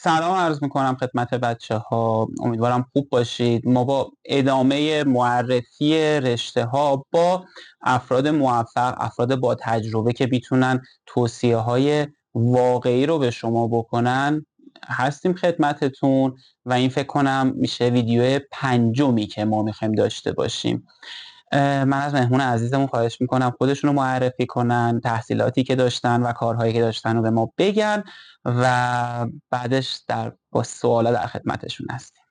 سلام عرض میکنم خدمت بچه‌ها. امیدوارم خوب باشید. ما با ادامه معرفی رشته‌ها با افراد موفق، افراد با تجربه که میتونن توصیه‌های واقعی رو به شما بکنن هستیم خدمتتون و این فکر کنم میشه ویدیو پنجمی که ما میخوایم داشته باشیم. من از مهمون عزیزمون خواهش میکنم خودشون رو معرفی کنن، تحصیلاتی که داشتن و کارهایی که داشتن رو به ما بگن و بعدش با سوالا در خدمتشون هستیم.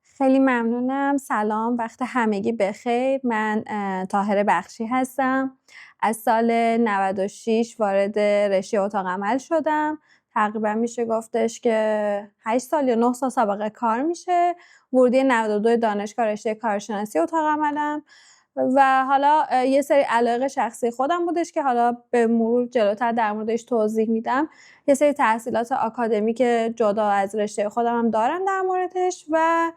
خیلی ممنونم. سلام، وقت همگی بخیر. من طاهره بخشی هستم. از سال 96 وارد رشته اتاق عمل شدم. تقریبا میشه گفتش که 8 سال یا 9 سال سابقه کار میشه. ورودی 92 دانشگاه رشته کارشناسی اتاق عملم و حالا یه سری علایق شخصی خودم بودش که حالا به مرور جلوتر در موردش توضیح میدم. یه سری تحصیلات آکادمیک جدا از رشته خودم هم دارم در موردش و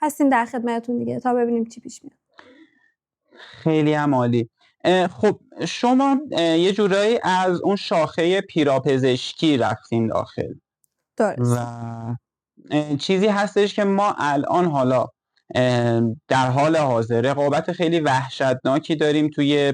هستیم در خدمتتون دیگه تا ببینیم چی پیش میاد. خیلی هم عالی. خب شما یه جورایی از اون شاخه پیراپزشکی رفتین داخل. درست. و چیزی هستش که ما الان حالا در حال حاضر رقابت خیلی وحشتناکی داریم توی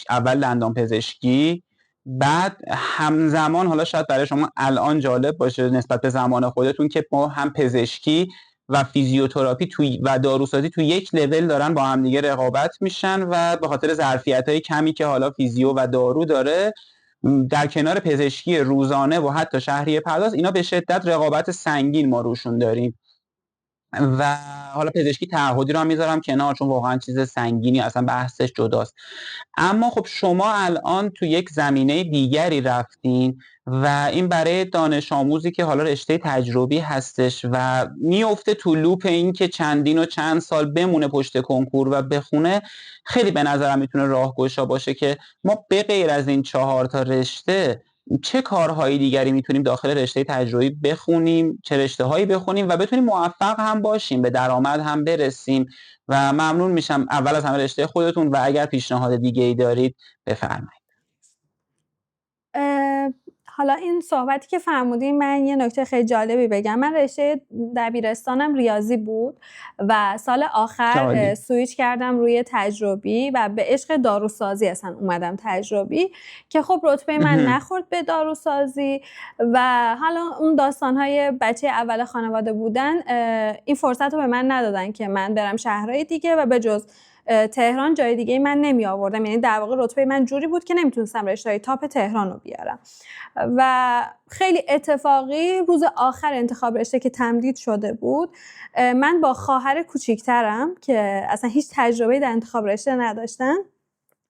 اول دندان پزشکی، بعد همزمان حالا شاید برای شما الان جالب باشه نسبت به زمان خودتون که ما هم پزشکی و فیزیوتراپی و داروسازی توی یک لول دارن با هم دیگه رقابت میشن و به خاطر ظرفیت‌های کمی که حالا فیزیو و دارو داره در کنار پزشکی روزانه و حتی شهریه پرداز اینا به شدت رقابت سنگین ما روشون داریم و حالا پزشکی تعهدی رو هم میذارم کنار چون واقعا چیز سنگینی اصلا بحثش جداست. اما خب شما الان تو یک زمینه دیگری رفتین و این برای دانش آموزی که حالا رشته تجربی هستش و میفته تو لوپ این که چندین و چند سال بمونه پشت کنکور و بخونه، خیلی به نظرم میتونه راهگشا باشه که ما به غیر از این 4 تا رشته چه کارهایی دیگری میتونیم داخل رشته تجربی بخونیم، چه رشته‌هایی بخونیم و بتونیم موفق هم باشیم، به درآمد هم برسیم. و ممنون میشم اول از همه رشته خودتون و اگر پیشنهاد دیگه‌ای دارید بفرمایید. حالا این صحبتی که فرمودین من یه نکته خیلی جالبی بگم. من رشته دبیرستانم ریاضی بود و سال آخر سویچ کردم روی تجربی و به عشق داروسازی اصلا اومدم تجربی که خب رتبه من نخورد به داروسازی و حالا اون داستانهای بچه اول خانواده بودن این فرصت رو به من ندادن که من برم شهرهای دیگه و به جز تهران جای دیگه من نمی آوردم. یعنی در واقع رتبه من جوری بود که نمیتونستم رشته‌های تاپ تهران رو بیارم و خیلی اتفاقی روز آخر انتخاب رشته که تمدید شده بود من با خواهر کوچیکترم که اصلا هیچ تجربه در انتخاب رشته نداشتن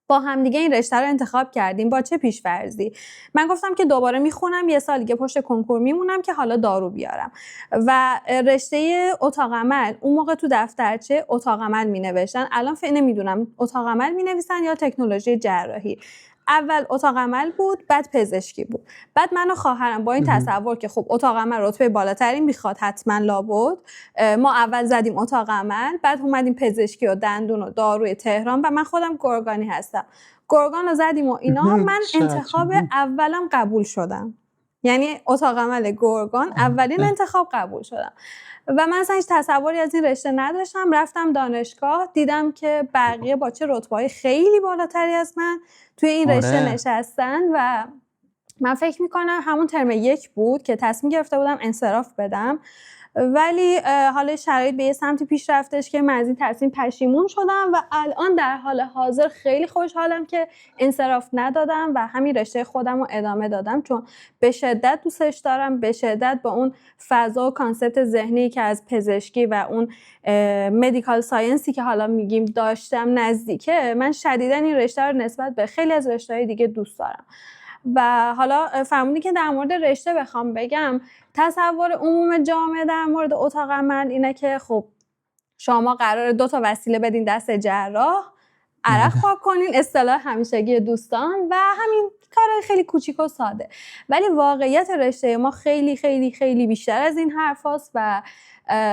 با هم دیگه این رشته رو انتخاب کردیم. با چه پیش‌فرضی؟ من گفتم که دوباره میخونم یه سال دیگه پشت کنکور میمونم که حالا دارو بیارم و رشته اتاق عمل اون موقع تو دفترچه اتاق عمل مینوشتن، الان فعلا نمیدونم اتاق عمل مینویسن یا تکنولوژی جراحی. اول اتاق عمل بود بعد پزشکی بود. بعد من و خواهرم با این تصور که خب اتاق عمل رتبه بالاتری میخواد حتما لابد، ما اول زدیم اتاق عمل بعد اومدیم پزشکی و دندون و داروی تهران و من خودم گرگانی هستم. گرگان رو زدیم و اینا. من انتخاب اولم قبول شدم، یعنی اتاق عمل گرگان اولین انتخاب قبول شدم و من اصلا هیچ تصوری از این رشته نداشتم. رفتم دانشگاه دیدم که بقیه با چه رتبه‌های خیلی بالاتری از من توی این رشته نشستن و من فکر میکنم همون ترم 1 بود که تصمیم گرفته بودم انصراف بدم، ولی حالا شرایط به یه سمتی پیش رفتش که من از این تصمیم پشیمون شدم و الان در حال حاضر خیلی خوشحالم که انصراف ندادم و همین رشته خودم رو ادامه دادم چون به شدت دوستش دارم، به شدت با اون فضا و کانسپت ذهنی که از پزشکی و اون مدیکال ساینسی که حالا میگیم داشتم نزدیکه. من شدیداً این رشته رو نسبت به خیلی از رشته‌های دیگه دوست دارم. و حالا فرمودی که در مورد رشته بخوام بگم، تصور عموم جامعه در مورد اتاق عمل اینه که خب شما قراره 2 تا وسیله بدین دست جراح، عرق پاک کنین، اصطلاح همیشگی دوستان و همین کارهای خیلی کوچیک و ساده. ولی واقعیت رشته ما خیلی خیلی خیلی بیشتر از این حرفاست و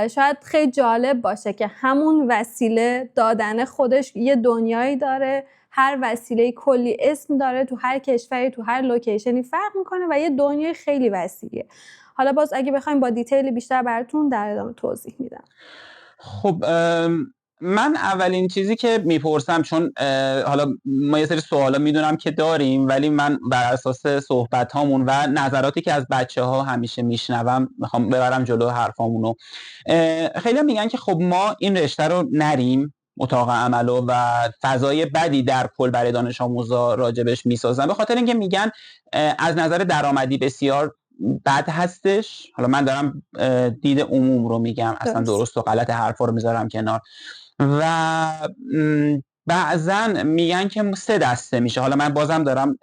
شاید خیلی جالب باشه که همون وسیله دادن خودش یه دنیایی داره. هر وسیله کلی اسم داره، تو هر کشوری تو هر لوکیشنی فرق میکنه و یه دنیای خیلی وسیعه. حالا باز اگه بخوایم با دیتیل بیشتر براتون در ادامه توضیح میدم. خب من اولین چیزی که میپرسم، چون حالا ما یه سری سوالا میدونم که داریم، ولی من بر اساس صحبت هامون و نظراتی که از بچه ها همیشه میشنوم میخوام ببرم جلو حرفامونو. خیلی میگن که خب ما این رشته رو نریم اتاق عملو و فضای بدی در کل برای دانش آموزا راجبش میسازن، به خاطر اینکه میگن از نظر درآمدی بسیار بد هستش. حالا من دارم دید عموم رو میگم، اصلا درست و غلط حرفا رو میذارم کنار. و بعضا میگن که 3 دسته میشه. حالا من بازم دارم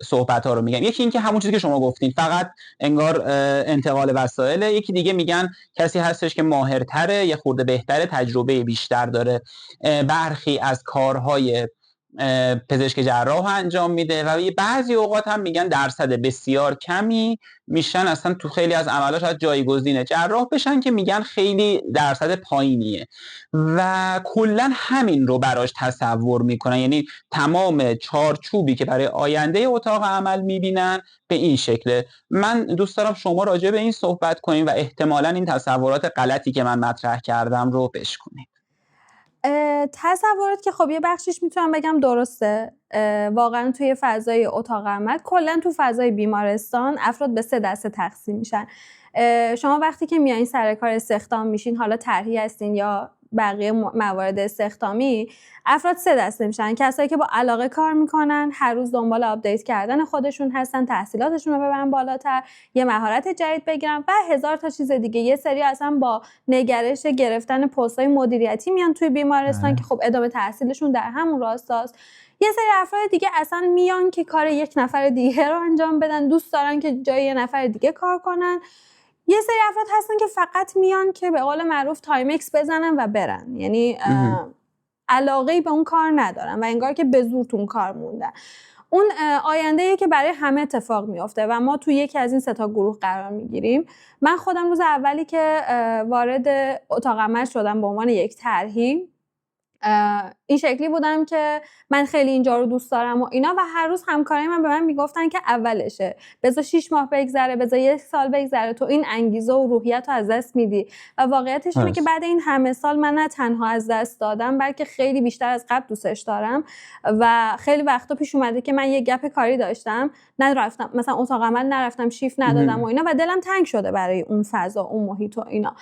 صحبت ها رو میگم. یکی این که همون چیزی که شما گفتین، فقط انگار انتقال وسایله. یکی دیگه میگن کسی هستش که ماهرتره، یه خورده بهتره، تجربه بیشتر داره، برخی از کارهای پزشک جراح انجام میده. و بعضی اوقات هم میگن درصد بسیار کمی میشن اصلا تو خیلی از عملا شاید جایگزین جراح بشن، که میگن خیلی درصد پایینیه و کلا همین رو براش تصور میکنن. یعنی تمام چارچوبی که برای آینده اتاق عمل میبینن به این شکله. من دوست دارم شما راجع به این صحبت کنین و احتمالاً این تصورات غلطی که من مطرح کردم رو بشکنین. تصورات که خب یه بخشش میتونم بگم درسته. واقعا توی فضای اتاق عمل، کلا تو فضای بیمارستان افراد به 3 دسته تقسیم میشن. شما وقتی که میایین سر کار استخدام میشین، حالا طرحی هستین یا بقیه موارد استخدامی، افراد 3 دسته میشن. کسایی که با علاقه کار میکنن، هر روز دنبال آپدیت کردن خودشون هستن، تحصیلاتشون رو ببرن بالاتر، یه مهارت جدید بگیرن و هزار تا چیز دیگه. یه سری اصلا با نگرش گرفتن پست‌های مدیریتی میان توی بیمارستان که خب ادامه تحصیلشون در همون راستاست. یه سری افراد دیگه اصلا میان که کار یک نفر دیگه رو انجام بدن، دوست دارن که جای یه نفر دیگه کار کنن. یه سری افراد هستن که فقط میان که به قول معروف تایمکس بزنن و برن، یعنی علاقه‌ای به اون کار ندارن و انگار که به زور اون کار موندن. اون آینده‌ای که برای همه اتفاق میفته و ما تو یکی از این 3 تا گروه قرار میگیریم. من خودم روز اولی که وارد اتاق عمل شدم به عنوان یک طرحی، این شکلی بودم که من خیلی اینجا رو دوست دارم و اینا، و هر روز همکارای من به من میگفتن که اولشه، بذار 6 ماه بگذره، بذار 1 سال بگذره، تو این انگیزه و روحیت رو از دست میدی. و واقعیتش اینه که بعد این همه سال من نه تنها از دست دادم، بلکه خیلی بیشتر از قبل دوستش دارم. و خیلی وقتا پیش اومده که من یه گپ کاری داشتم، نرفتم مثلا اتاق عمل، نرفتم شیفت ندادم و اینا، و دلم تنگ شده برای اون فضا، اون محیط و اینا.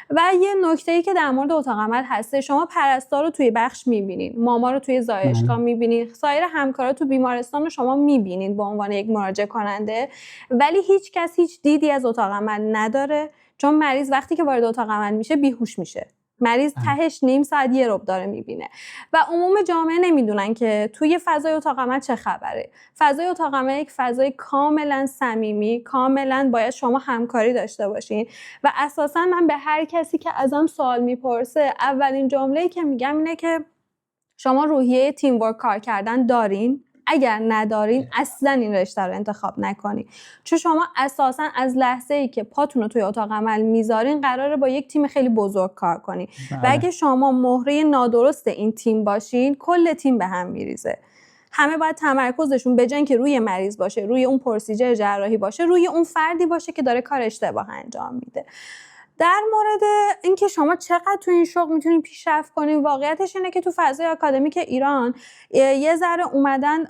و یه نکته‌ای که در مورد اتاق عمل هست، شما پرستار رو توی بخش می‌بینین، ماما رو توی زایشگاه می‌بینین، سایر همکارا تو بیمارستان رو شما می‌بینین به عنوان یک مراجعه کننده، ولی هیچ کس هیچ دیدی از اتاق عمل نداره، چون مریض وقتی که وارد اتاق عمل میشه بیهوش میشه. مریض تهش نیم ساعت یه ربع داره میبینه و عموم جامعه نمیدونن که توی فضای اتاق عمل چه خبره. فضای اتاق عمل یک فضای کاملا صمیمی، کاملا باید شما همکاری داشته باشین و اساسا من به هر کسی که ازم سوال میپرسه اولین جمله‌ای که میگم اینه که شما روحیه تیم ورک کار کردن دارین؟ اگر ندارین اصلا این رشته رو انتخاب نکنین، چون شما اساسا از لحظه‌ای که پاتون رو توی اتاق عمل میذارین قراره با یک تیم خیلی بزرگ کار کنین و اگه شما مهره نادرست این تیم باشین کل تیم به هم میریزه. همه باید تمرکزشون به جای اینکه روی مریض باشه، روی اون پروسیجر جراحی باشه، روی اون فردی باشه که داره کار اشتباه انجام میده. در مورد اینکه شما چقدر تو این شغل میتونین پیشرفت کنین، واقعیتش اینه که تو فضای آکادمیک ایران یه ذره اومدن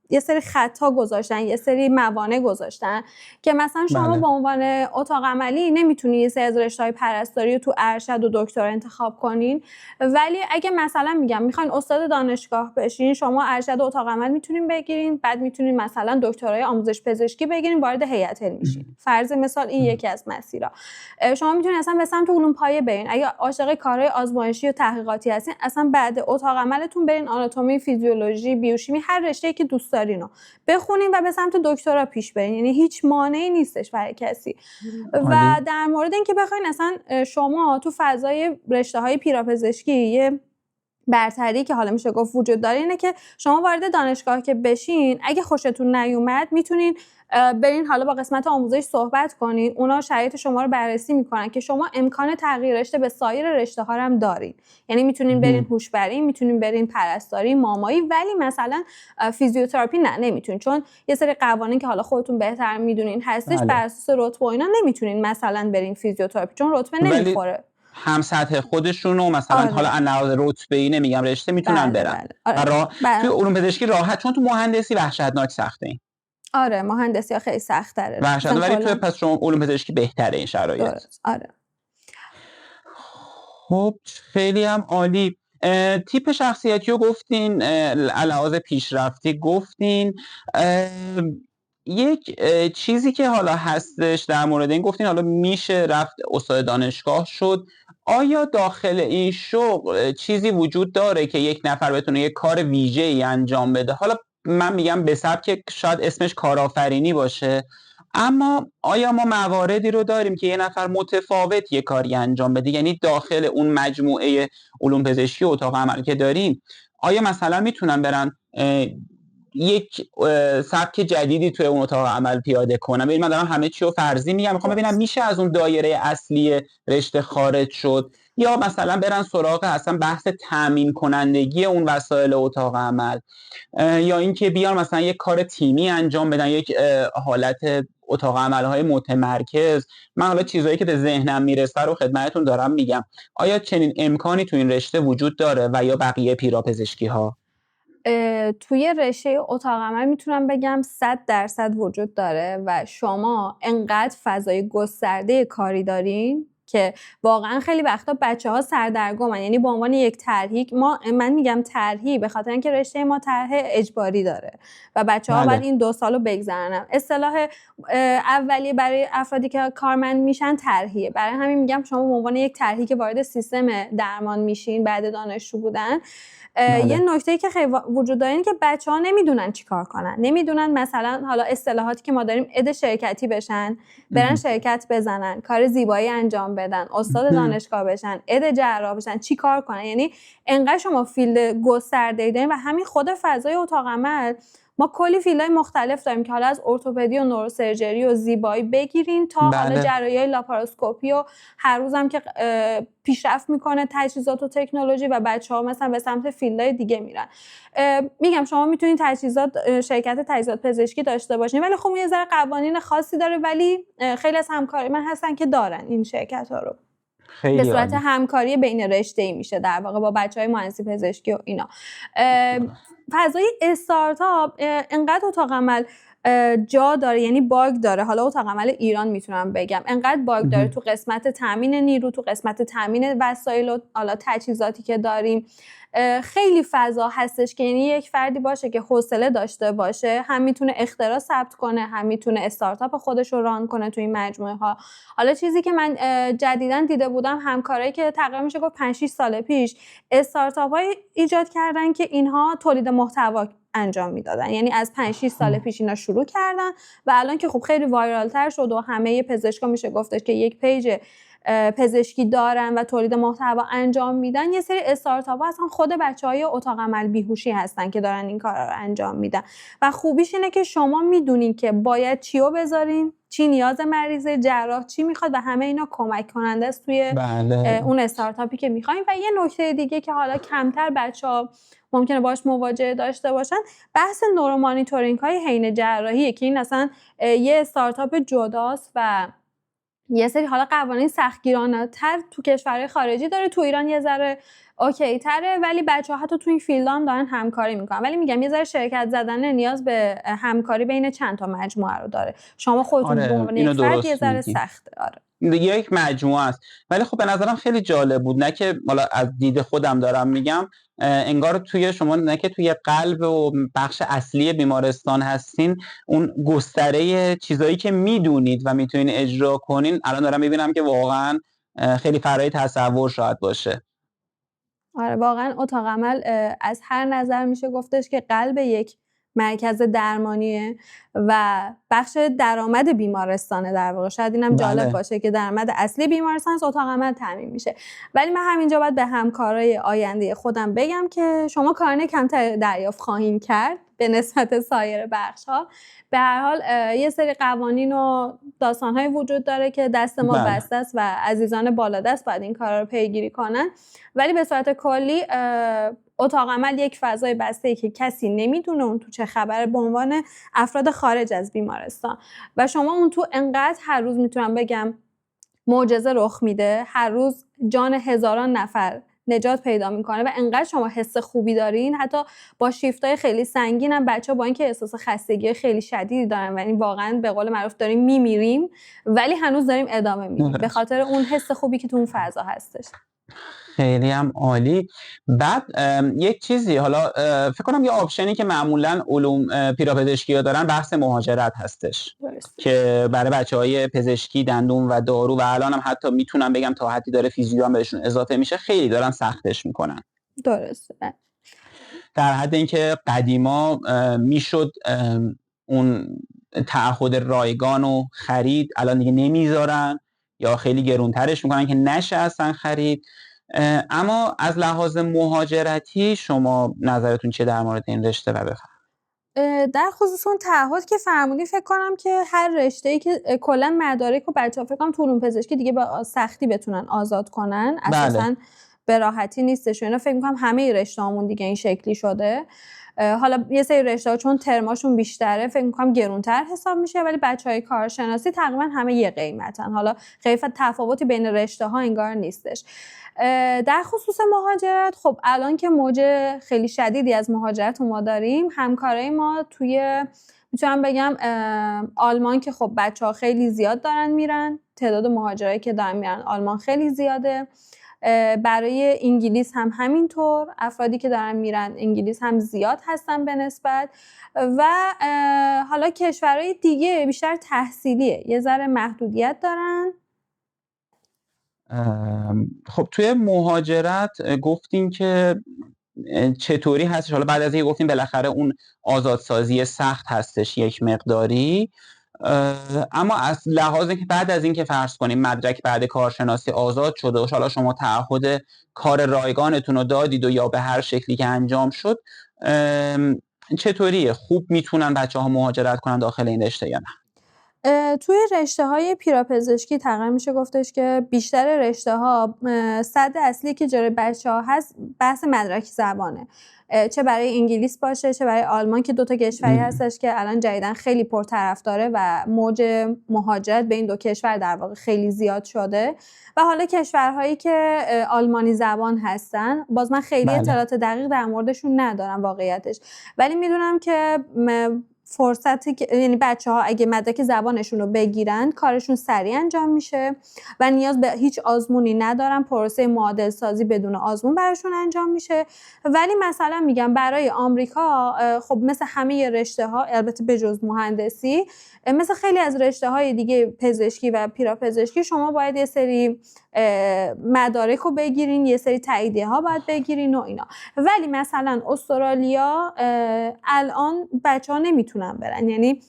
یه سری خطا گذاشتن، یه سری موانع گذاشتن که مثلا شما به عنوان اتاق عملی نمیتونین یه سری از رشته‌های پرستاری رو تو ارشد و دکترا انتخاب کنین، ولی اگه مثلا میگم میخواین استاد دانشگاه بشین، شما ارشد و اتاق عمل میتونین بگیرین، بعد میتونین مثلا دکترای آموزش پزشکی بگیرین، وارد هیئت علمی شین. فرض مثال این یکی از مسیرها. شما میتونین اصلا به سمت علوم پایه برین. اگه عاشق کارهای آزمایشی و تحقیقاتی هستین، اصلا بعد اتاق عملتون برین آناتومی، فیزیولوژی، بیوشیمی، هر رشته‌ای که دوست دارینو بخونین و به سمت دکترا پیش برین. یعنی هیچ مانعی نیستش برای کسی. و در مورد اینکه بخواین اصلا شما تو فضای رشته‌های پیراپزشکی یه برتری که حالا میشه گفت وجود داره اینه که شما وارد دانشگاه که بشین، اگه خوشتون نیومد میتونین برین حالا با قسمت آموزش صحبت کنین، اونا شرایط شما رو بررسی میکنن که شما امکان تغییر رشته به سایر رشته ها هم دارین. یعنی میتونین برین هوشبری، میتونین برین پرستاری، مامایی، ولی مثلا فیزیوتراپی نمیتونین، چون یه سری قوانین که حالا خودتون بهتر میدونین هستش. بر اساس رتبه و اینا نمیتونین مثلا برین فیزیوتراپی چون رتبه نمیخوره. هم سطح خودشونو مثلا حالا علاوه رتبه‌ای نمیگم رشته میتونن برن. توی علوم پزشکی راحت، چون تو مهندسی وحشتناک سخته این. آره مهندسی ها خیلی سخت تره وحشتناک، ولی توی پس شما علوم پزشکی بهتره این شرایط. آره. خب خیلی هم عالی. تیپ شخصیتی رو گفتین، لحاظ پیشرفتی گفتین. یک چیزی که حالا هستش در مورد این گفتین حالا میشه رفت استاد دانشگاه شد. آیا داخل این شغل چیزی وجود داره که یک نفر بتونه یک کار ویژه‌ای انجام بده؟ حالا من میگم به سبک شاید اسمش کارآفرینی باشه، اما آیا ما مواردی رو داریم که یه نفر متفاوت یه کاری انجام بده؟ یعنی داخل اون مجموعه علوم پزشکی اتاق عمل که داریم، آیا مثلا میتونن برن یک سبک جدیدی توی اون اتاق عمل پیاده کنن؟ ببین من دارم همه چی رو فرضی میگم، میخوام ببینم میشه از اون دایره اصلی رشته خارج شد، یا مثلا برن سراغ اصلا بحث تامین کنندگی اون وسایل اتاق عمل، یا اینکه بیان مثلا یک کار تیمی انجام بدن، یک حالت اتاق عمل‌های متمرکز. من حالا چیزایی که به ذهنم میرسه رو خدمتتون دارم میگم. آیا چنین امکانی تو این رشته وجود داره و یا بقیه پیراپزشکی‌ها؟ توی رشته اتاق عمل میتونم بگم 100% وجود داره و شما انقدر فضای گسترده کاری دارین که واقعا خیلی وقتا بچه‌ها سردرگمن. یعنی به عنوان یک طرحی، من میگم طرحی به خاطر اینکه رشته ما طرح اجباری داره و بچه‌ها باید این 2 سالو بگذرونن. اصطلاح اولیه برای افرادی که کارمند میشن طرحیه. برای همین میگم شما به عنوان یک طرحی که وارد سیستم درمان میشین بعد دانشجو بودن، یه نکته‌ای که خیلی وجود داره اینه که بچه‌ها نمیدونن چیکار کنن. نمیدونن مثلا حالا اصطلاحاتی که ما داریم اد شرکتی بشن، برن شرکت بزنن، کار زیبایی انجام بدن، استاد دانشگاه بشن، اد جراح بشن، چیکار کنن. یعنی انقدر شما فیلد گسترده‌ای دارین و همین خود فضای اتاق عمل ما کلی فیلدهای مختلف داریم که حالا از ارتوپدی و نوروسرجری و زیبایی بگیرین تا حالا جراحی لاپاروسکوپی و هر روزم که پیشرفت میکنه تجهیزات و تکنولوژی و بچه‌ها مثلا به سمت فیلدهای دیگه میرن. میگم شما میتونید شرکت تجهیزات پزشکی داشته باشین، ولی خب یه ذره قوانین خاصی داره، ولی خیلی از همکاری من هستن که دارن این شرکت‌ها رو. به صورت همکاری بین رشته‌ای میشه در واقع با بچهای مهندسی پزشکی و اینا. فضای استارتاپ انقدر اتاق عمل جا داره، یعنی باگ داره. حالا اتاق عمل ایران میتونم بگم انقدر باگ داره تو قسمت تامین نیرو، تو قسمت تامین وسایل و حالا تجهیزاتی که داریم. خیلی فضا هستش که یعنی یک فردی باشه که حوصله داشته باشه، هم میتونه اختراع ثبت کنه، هم میتونه استارتاپ خودش رو ران کنه تو این مجموعه ها. حالا چیزی که من جدیداً دیده بودم، همکارایی که تقریبا میشه گفت 5-6 سال پیش استارتاپ های ایجاد کردن که اینها تولید محتوا انجام میدادن. یعنی از 5-6 سال پیش اینا شروع کردن و الان که خب خیلی وایرال تر شد و همه پزشکا میشه گفتش که یک پیج پزشکی دارن و تولید محتوا انجام میدن. یه سری استارتاپ ها اصلا خود بچهای اتاق عمل بیهوشی هستن که دارن این کارا رو انجام میدن و خوبیش اینه که شما میدونین که باید چیو بذارین، چی نیاز مریضه، جراح چی میخواد و همه اینا کمک کننده است توی اون استارتاپی که میخواین. و یه نکته دیگه که حالا کمتر بچه‌ها ممکنه باش مواجهه داشته باشن، بحث نورو مانیتورینگ های حین جراحیه که این اصلا یه استارتاپ جداست و یه سری حالا قوانین سختگیرانه‌تر تو کشورهای خارجی داره. تو ایران یه ذره اوکی تره، ولی بچه‌ها حتی تو این فیلد هم دارن همکاری میکنن. ولی میگم یه ذره شرکت زدن نیاز به همکاری بین چند تا مجموعه رو داره. شما خودتون به عنوان یک فرد یه ذره سخته. یک مجموعه است. ولی خب به نظرم خیلی جالب بود، نه که حالا از دید خودم دارم میگم، انگار توی شما نه که توی قلب و بخش اصلی بیمارستان هستین، اون گستره چیزایی که میدونید و میتونین اجرا کنین الان دارم میبینم که واقعا خیلی فرای تصور شاید باشه. آره واقعا اتاق عمل از هر نظر میشه گفتش که قلب یک مرکز درمانیه و بخش درآمد بیمارستانه در واقع. شاید اینم جالب باشه که درآمد اصلی بیمارستان از اتاق عمل تامین میشه. ولی من همینجا باید به همکارای آینده خودم بگم که شما کارانه کمتر دریافت خواهید کرد به نسبت سایر بخش‌ها. به هر حال یه سری قوانین و داستان‌های وجود داره که دست ما بسته است و عزیزان بالادست باید این کارا رو پیگیری کنن. ولی به صورت کلی اتاق عمل یک فضای بسته‌ای که کسی نمیدونه اون تو چه خبره به عنوان افراد خارج از بیمارستان و شما اون تو انقدر هر روز میتونم بگم معجزه رخ میده، هر روز جان هزاران نفر نجات پیدا میکنه و انقدر شما حس خوبی دارین، حتی با شیفتای خیلی سنگین هم بچه‌ها با اینکه احساس خستگی خیلی شدیدی دارن و این واقعا به قول معروف داریم میمیریم ولی هنوز داریم ادامه میدیم به خاطر اون حس خوبی که تو اون فضا هستش. خیلی هم عالی. بعد یک چیزی حالا فکر کنم یه آپشنی که معمولا علوم پیراپزشکی‌ها دارن بحث مهاجرت هستش که برای بچه‌های پزشکی دندون و دارو و الان هم حتی میتونم بگم تا حدی داره فیزیو هم بهشون اضافه میشه، خیلی دارن سختش میکنن. درسته. در حد اینکه قدیما میشد اون تعهد رایگان و خرید الان دیگه نمیذارن یا خیلی گرونترش میکنن که نشه اصلا خرید. اما از لحاظ مهاجرتی شما نظرتون چیه در مورد این رشته و بفرمایید؟ در خصوص اون تعهد که فرمودی فکر کنم که هر رشته‌ای که کلا مدارک و بچه‌ها فکر کنم تو علوم پزشکی دیگه با سختی بتونن آزاد کنن اساساً به راحتی نیستش. اینا فکر می‌کنم همه رشته‌هامون دیگه این شکلی شده. حالا یه سری رشته‌ها چون ترماشون بیشتره فکر می‌کنم گرونتر حساب میشه ولی بچه‌های کارشناسی تقریبا همه یه قیمتن. حالا خیلی تفاوتی بین رشته‌ها انگار نیستش. در خصوص مهاجرت خب الان که موج خیلی شدیدی از مهاجرت ما داریم، همکارای ما توی میتونم بگم آلمان که خب بچه‌ها خیلی زیاد دارن میرن، تعداد مهاجرایی که دارن میرن آلمان خیلی زیاده. برای انگلیس هم همینطور، افرادی که دارن میرن انگلیس هم زیاد هستن به نسبت و حالا کشورهای دیگه بیشتر تحصیلیه، یه ذره محدودیت دارن. خب توی مهاجرت گفتین که چطوری هستش؟ حالا بعد از اینکه گفتین بالاخره اون آزادسازی سخت هستش یک مقداری، اما از لحاظ که بعد از اینکه فرض کنیم مدرک بعد کارشناسی آزاد شده و حالا شما تعهد کار رایگانتون رو دادید و یا به هر شکلی که انجام شد، چطوریه؟ خوب میتونن بچه‌ها مهاجرت کنن داخل این رشته یا نه؟ توی رشته‌های پیراپزشکی تقریبا میشه گفتش که بیشتر رشته‌ها سد اصلی که جلوی بچه‌ها هست بحث مدرک زبانه، چه برای انگلیس باشه چه برای آلمان که دوتا کشوری هستش که الان جدیدن خیلی پرطرفداره و موج مهاجرت به این دو کشور در واقع خیلی زیاد شده و حالا کشورهایی که آلمانی زبان هستن باز من خیلی اطلاعات دقیق در موردشون ندارم واقعیتش، ولی میدونم که فرصتی که یعنی بچه‌ها اگه مدرک زبانشون رو بگیرن کارشون سریع انجام میشه و نیاز به هیچ آزمونی ندارن، پروسه معادل سازی بدون آزمون براشون انجام میشه. ولی مثلا میگم برای آمریکا خب مثل همه رشته‌ها البته بجز مهندسی مثل خیلی از رشته‌های دیگه پزشکی و پیراپزشکی شما باید یه سری مدارک رو بگیرین، یه سری تاییدیه ها باید بگیرین و اینا. ولی مثلا استرالیا الان بچه‌ها نمیتونن برن، یعنی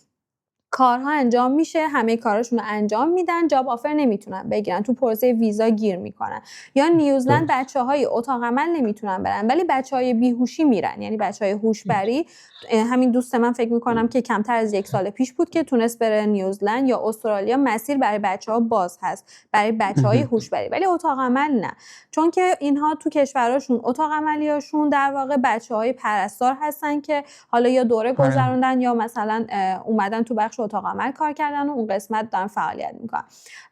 کارها انجام میشه، همه کاراشون رو انجام میدن، جاب آفر نمیتونن بگیرن، تو پروسه ویزا گیر میکنن. یا نیوزلند بچه‌های اتاق عمل نمیتونن برن ولی بچه‌های بیهوشی میرن، یعنی بچه‌های هوشبری. همین دوست من فکر میکنم که کمتر از 1 سال پیش بود که تونست بره نیوزلند یا استرالیا، مسیر برای بچه‌ها باز هست برای بچه‌های هوشبری، ولی اتاق عمل نه، چون که اینها تو کشوراشون اتاق عملیاشون در واقع بچه‌های پرستار هستن که حالا یا دوره گذروندن یا مثلا اومدن تو بخش اتاق عمل کار کردن و اون قسمت دارن فعالیت میکنن.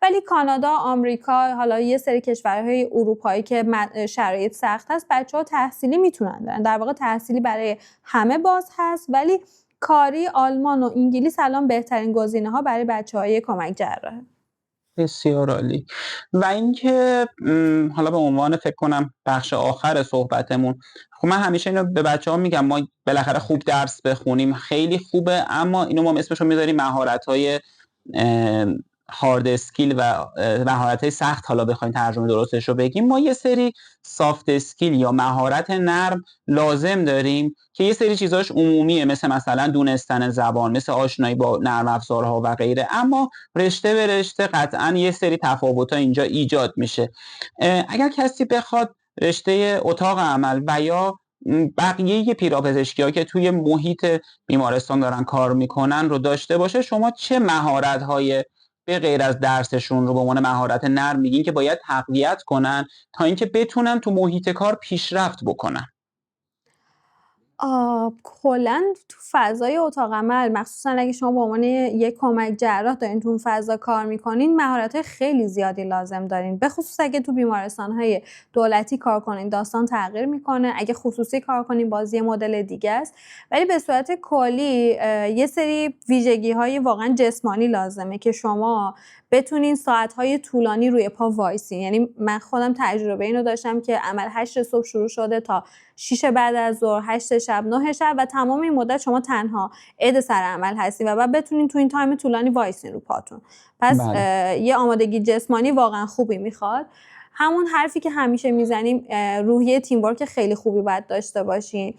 ولی کانادا، آمریکا، حالا یه سری کشورهای اروپایی که شرایط سخت هست بچه‌ها تحصیلی میتونن برن، در واقع تحصیلی برای همه باز هست، ولی کاری آلمان و انگلیس الان بهترین گزینه‌ها برای بچه‌های کمک جراحه. بسیار عالی. و اینکه حالا به عنوان فکر کنم بخش آخر صحبتمون، خب من همیشه اینو به بچه‌ها میگم ما بالاخره خوب درس بخونیم خیلی خوبه، اما اینو ما اسمشو میذاریم مهارت‌های هارد اسکیل و مهارت‌های سخت حالا بخوایم ترجمه درستش رو بگیم، ما یه سری سافت اسکیل یا مهارت نرم لازم داریم که یه سری چیزاش عمومیه، مثلا دونستن زبان، مثل آشنایی با نرم افزارها و غیره، اما رشته به رشته قطعا یه سری تفاوت‌ها اینجا ایجاد میشه. اگر کسی بخواد رشته اتاق عمل و یا بقیه پیراپزشکی‌ها که توی محیط بیمارستان دارن کار میکنن رو داشته باشه، شما چه مهارت‌های به غیر از درسشون رو به عنوان مهارت نرم میگین که باید تقویت کنن تا اینکه بتونن تو محیط کار پیشرفت بکنن؟ کلا تو فضای اتاق عمل، مخصوصا اگه شما به عنوان یک کمک جراح دارین تو اون فضا کار میکنین، مهارت‌های خیلی زیادی لازم دارین. به خصوص اگه تو بیمارستان‌های دولتی کار کنین داستان تغییر میکنه، اگه خصوصی کار کنین بازی مدل دیگه است. ولی به صورت کلی یه سری ویژگی‌های واقعا جسمانی لازمه که شما بتونین ساعت‌های طولانی روی پا وایسین. یعنی من خودم تجربه اینو داشتم که عمل 8 صبح شروع شده تا 6 بعد از ظهر، 8 شب، 9 شب و تمام این مدت شما تنها عید سر عمل هستین و بعد بتونین تو این تایم طولانی وایسین رو پاتون. پس یه آمادگی جسمانی واقعا خوبی میخواد. همون حرفی که همیشه میزنیم، روحیه تیم ورک خیلی خوبی باید داشته باشین.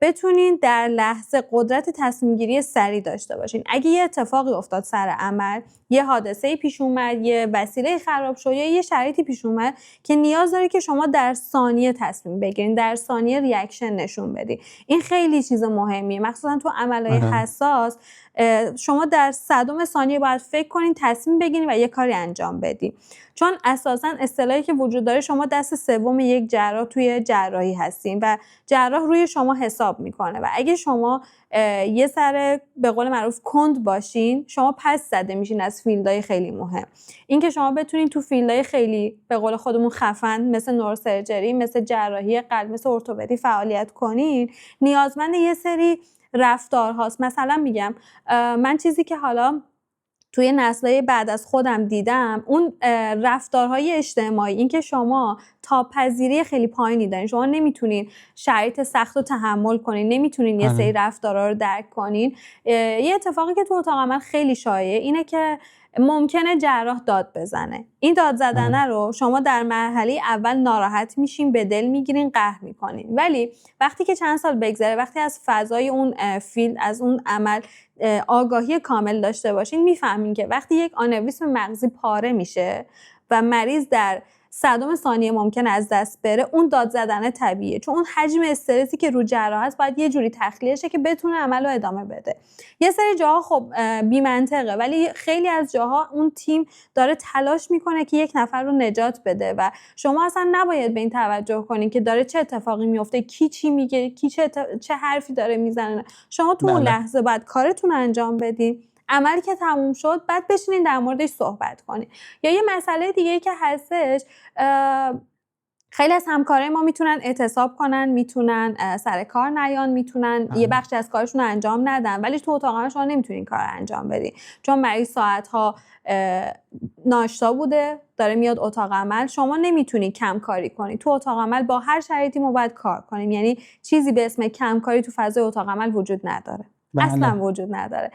بتونین در لحظه قدرت تصمیم گیری سریع داشته باشین. اگه یه اتفاقی افتاد سر عمل، یه حادثه پیش اومد، یه وسیله خراب شد یا یه شرایطی پیش اومد که نیاز داره که شما در ثانیه تصمیم بگیرین، در ثانیه ریاکشن نشون بدین. این خیلی چیز مهمیه، مخصوصا تو عملهای حساس. شما در صدم ثانیه باید فکر کنین، تصمیم بگیرین و یه کاری انجام بدین. چون اساساً اصطلاحی که وجود داره، شما دست سوم یک جراح توی جراحی هستین و جراح روی شما حساب میکنه و اگه شما یه سر به قول معروف کند باشین، شما پس زده میشین از فیلدهای خیلی مهم. این که شما بتونین تو فیلدهای خیلی به قول خودمون خفن، مثل نوروسرجری، مثل جراحی قلب، مثل ارتوپدی فعالیت کنین، نیازمند یه سری رفتارهاست. مثلا میگم من چیزی که حالا توی نسل‌های بعد از خودم دیدم، اون رفتارهای اجتماعی، این که شما تاب‌پذیری خیلی پایینی دارین، شما نمیتونین شرایط سخت رو تحمل کنین، نمیتونین یه سری رفتارها رو درک کنین. یه اتفاقی که تو اتاق عمل خیلی شایعه اینه که ممکنه جراح داد بزنه. این داد زدنه رو شما در مرحله اول ناراحت میشین، به دل میگیرین، قهر میکنین، ولی وقتی که چند سال بگذره، وقتی از فضای اون فیلد، از اون عمل آگاهی کامل داشته باشین، میفهمین که وقتی یک آنوریسم مغزی پاره میشه و مریض در صدم ثانیه ممکن از دست بره، اون داد زدن طبیعیه، چون اون حجم استرسی که رو جراح هست باید یه جوری تخلیه شه که بتونه عمل رو ادامه بده. یه سری جاها خب بی منطقه، ولی خیلی از جاها اون تیم داره تلاش میکنه که یک نفر رو نجات بده و شما اصلا نباید به این توجه کنین که داره چه اتفاقی میفته، کی چی میگه، کی چه حرفی داره میزنه. شما تو اون لحظه باید کارتون رو انجام بدین. عملی که تموم شد بعد بشینین در موردش صحبت کنین. یا یه مسئله دیگه که هستش، خیلی از همکارای ما میتونن اعتصاب کنن، میتونن سر کار نیان، میتونن یه بخشی از کارشون رو انجام ندن، ولی تو اتاق عمل شما نمیتونین کار انجام بدین، چون مریض ساعتها ناشتا بوده داره میاد اتاق عمل. شما نمیتونی کم کاری کنی. تو اتاق عمل با هر شرایطی ما باید کار کنیم، یعنی چیزی به اسم کم کاری تو فضای اتاق عمل وجود نداره. اصلا وجود نداره.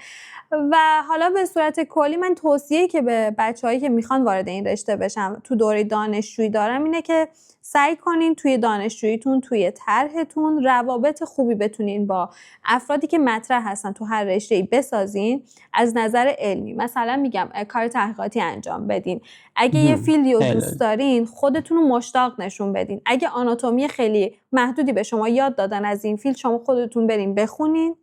و حالا به صورت کلی من توصیه‌ای که به بچه‌هایی که میخوان وارد این رشته بشن تو دوره دانشجویی دارم اینه که سعی کنین توی دانشجوییتون، توی طرحتون روابط خوبی بتونین با افرادی که مطرح هستن تو هر رشته‌ای بسازین. از نظر علمی مثلا میگم کار تحقیقاتی انجام بدین. اگه یه فیلدی رو دوست دارین، خودتون رو مشتاق نشون بدین. اگه آناتومی خیلی محدودی به شما یاد دادن از این فیلد، شما خودتون برین بخونین،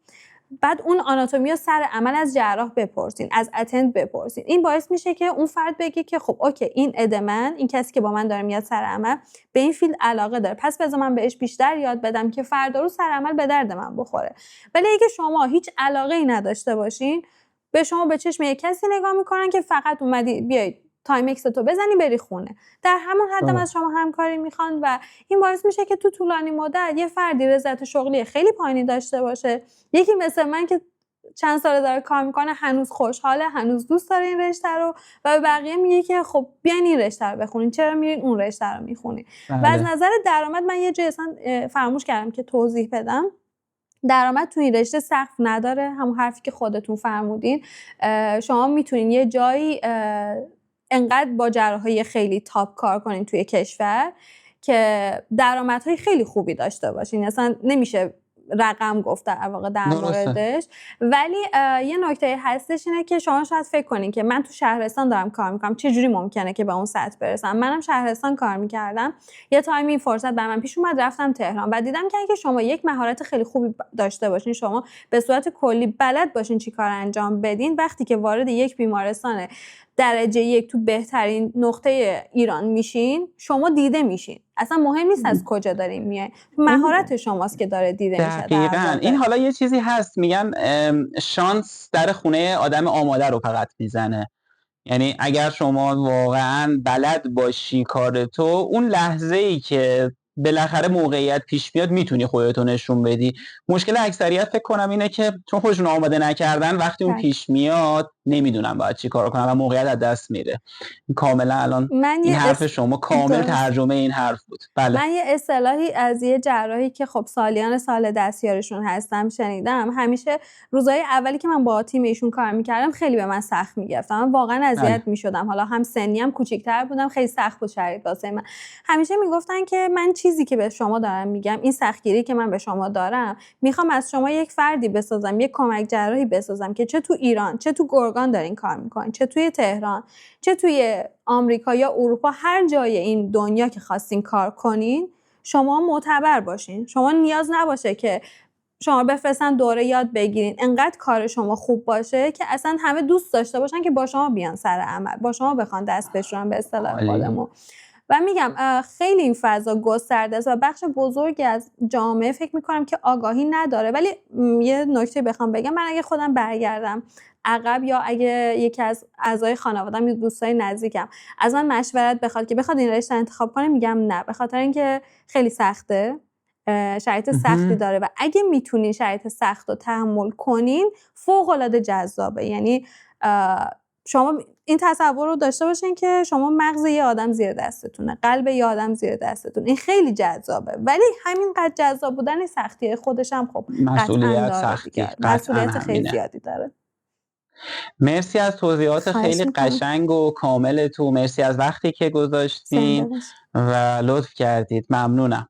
بعد اون آناتومی رو سر عمل از جراح بپرسین، از اتند بپرسین. این باعث میشه که اون فرد بگه که خب اوکی، این ادمن، این کسی که با من داره میاد سر عمل به این فیلد علاقه داره، پس بذار من بهش بیشتر یاد بدم که فردا رو سر عمل به درد من بخوره. ولی اگه شما هیچ علاقه ای نداشته باشین، به شما به چشم یک کسی نگاه میکنن که فقط اومدی بیای تایم اکس تو بزنی بری خونه، در همون حد از شما همکاری میخوان و این باعث میشه که تو طولانی مدت یه فردی رضایت شغلی خیلی پایینی داشته باشه. یکی مثل من که چند ساله داره کار میکنه، هنوز خوشحاله، هنوز دوست داره این رشته رو و به بقیه میگه که خب بیاین این رشته رو بخونین، چرا میرین اون رشته رو میخونین. و از نظر درآمد من یه جای اصلا فراموش کردم که توضیح بدم. درآمد تو این رشته سقف نداره، همون حرفی که خودتون فرمودین. شما میتونین یه جایی انقدر با جراحی خیلی تاپ کار کنین توی کشور که درآمدهای خیلی خوبی داشته باشین. اصلا نمیشه رقم گفت در واقع در موردش. ولی یه نکته هستش اینه که شما شاید فکر کنین که من تو شهرستان دارم کار میکنم، چه جوری ممکنه که به اون سطح برسم؟ منم شهرستان کار میکردم، یه تایمی این فرصت بر من پیش اومد رفتم تهران و دیدم که اگه شما یک مهارت خیلی خوبی داشته باشین، شما به صورت کلی بلد باشین چی کار انجام بدین، وقتی که وارد یک بیمارستان درجه 1 تو بهترین نقطه ایران میشین، شما دیده میشین. اصلا مهم نیست از کجا دارین میای، مهارت شماست که داره دیده میشه. دقیقاً. این حالا یه چیزی هست میگن شانس در خونه آدم آماده رو فقط میزنه. یعنی اگر شما واقعاً بلد باشی کارتو، اون لحظه‌ای که بالاخره موقعیت پیش میاد میتونی خودتو نشون بدی. مشکل اکثریت فکر کنم اینه که چون خودشون آماده نکردن، وقتی اون پیش میاد نمیدونن باید چی کار کنن و موقعیت از دست میره. کاملا الان این حرف شما کامل ترجمه این حرف بود. بله. من یه اصطلاحی از یه جراحی که خب سالیان سال دستیارشون هستم شنیدم، همیشه روزهای اولی که من با تیم ایشون کار میکردم خیلی به من سخت میگرفتم، من واقعا اذیت میشدم. حالا هم سنی هم کوچیک‌تر بودم، خیلی سخت بود شرایط واسه من. همیشه میگفتن که من چیزی که به شما دارم میگم، این سختگیری که من به شما دارم، میخوام از شما یک فردی بسازم، یک کمک جراحی بسازم که چه تو ایران، چه تو گرگان دارین کار میکنین، چه توی تهران، چه توی آمریکا یا اروپا، هر جای این دنیا که خواستین کار کنین، شما معتبر باشین. شما نیاز نباشه که شما بفرستن دوره یاد بگیرین، انقدر کار شما خوب باشه که اصلا همه دوست داشته باشن که با شما بیان سر عمل، با شما بخوان دست بشورن به اصطلاح خودمون. و میگم خیلی این فضا گسترده است و بخش بزرگی از جامعه فکر میکنم که آگاهی نداره. ولی یه نکته بخوام بگم، من اگه خودم برگردم عقب یا اگه یکی از اعضای خانواده‌ام یا دوستای نزدیکم از من مشورت بخواد که بخواد این رشته انتخاب کنه، میگم نه، به خاطر اینکه خیلی سخته، شرایط سختی داره و اگه میتونین شرایط سخت رو تحمل کنین فوق‌العاده جذابه. یعنی شما این تصور رو داشته باشین که شما مغز یه آدم زیر دستتونه، قلب یه آدم زیر دستتون، این خیلی جذابه. ولی همینقدر جذاب بودن سختی خودش هم خب مسئولیت خیلی زیادی داره. مرسی از توضیحات خیلی قشنگ و کامل تو، مرسی از وقتی که گذاشتین و لطف کردید. ممنونم.